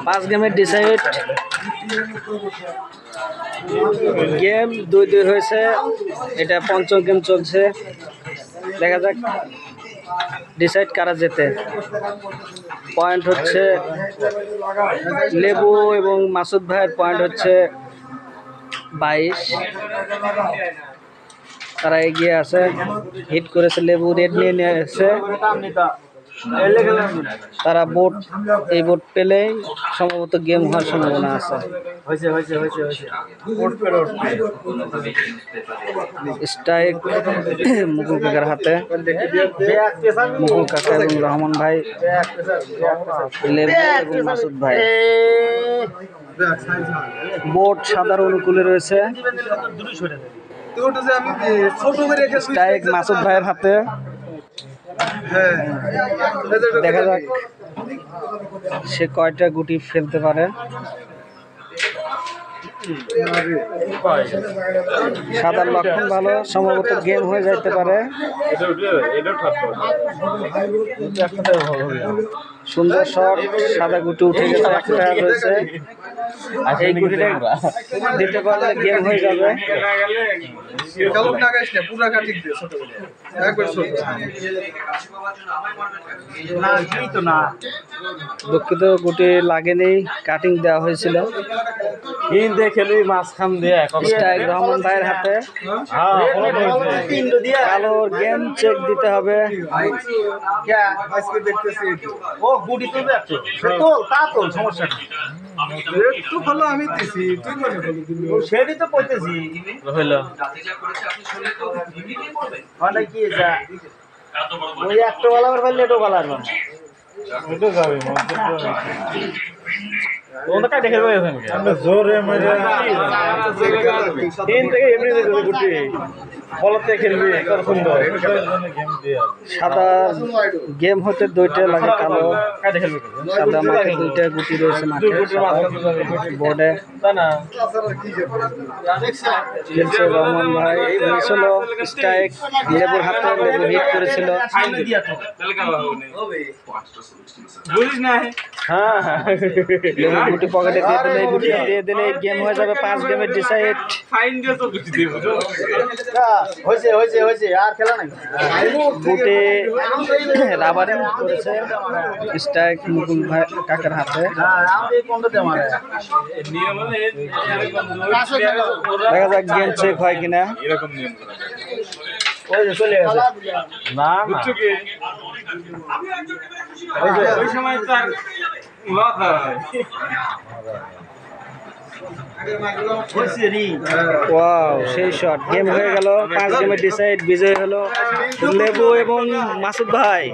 5 গেমের decide game 2-2 হয়েছে। এটা পঞ্চম গেম চলছে, দেখা যাক ডিসাইড কারা জেতে। পয়েন্ট হচ্ছে লেবু এবং মাসুদ ভাইয়ের পয়েন্ট হচ্ছে 22। তারা এগিয়ে আছে, হিট করেছে লেবু, রেড নিয়ে নিয়েছে। তারা এই বোট পেলেই সম্ভবত গেম হওয়ার সম্ভাবনা আছে। স্ট্রাইক মুকুল কাকার হাতে, মুকুল কাকা এবং রহমান ভাই, লেবু এবং মাসুদ ভাই। বোট সাদার অনুকূলে রয়েছে, স্ট্রাইক মাসুদ ভাইয়ের হাতে। দেখা যাক সে কয়টা গুটি ফেলতে পারে। সাদার লক্ষণ ভালো, সম্ভবত গেম হয়ে যাইতে পারে। সুন্দর শট, সাদা গুটি উঠে গেছে, একটা রয়েছে। এই গুটিটা দিতে পারলে গেম হয়ে যাবে। দুঃখিত, গুটি লাগেনি, কাটিং দেওয়া হয়েছিল। রহমান ভাইয়ের হাতে কালোর গেম চেক দিতে হবে। আমি দিছি, সেটাই তো কইতেছি। ওই একটা বলার ফেললে এটাও বলার না। জোরে সাদা গেম হতে 2টা লাগে, কালো সাদা মাঠে 2টা গুটি রয়েছে মাঠে বোর্ডে। খেলছে রহমান ভাই, ছিল স্ট্রাইক লেবুর হাতে, লেবু হিট করেছিল। লেবু গুটি পকেটে দিয়ে দিলে, গুটি দিয়ে দিলে গেম হয়ে যাবে। 5 গেমের ডিসাইড। গুটি রাবারিং করেছে স্ট্রাইক মুকুল ভাই কাকার হাতে। দেখা যাক গেম চেক হয় কিনা। চলে গেছে না, ওয়াও, সেই শট, গেম হয়ে গেল। 5 গেমের ডিসাইড, বিজয় হলো লেবু এবং মাসুদ ভাই।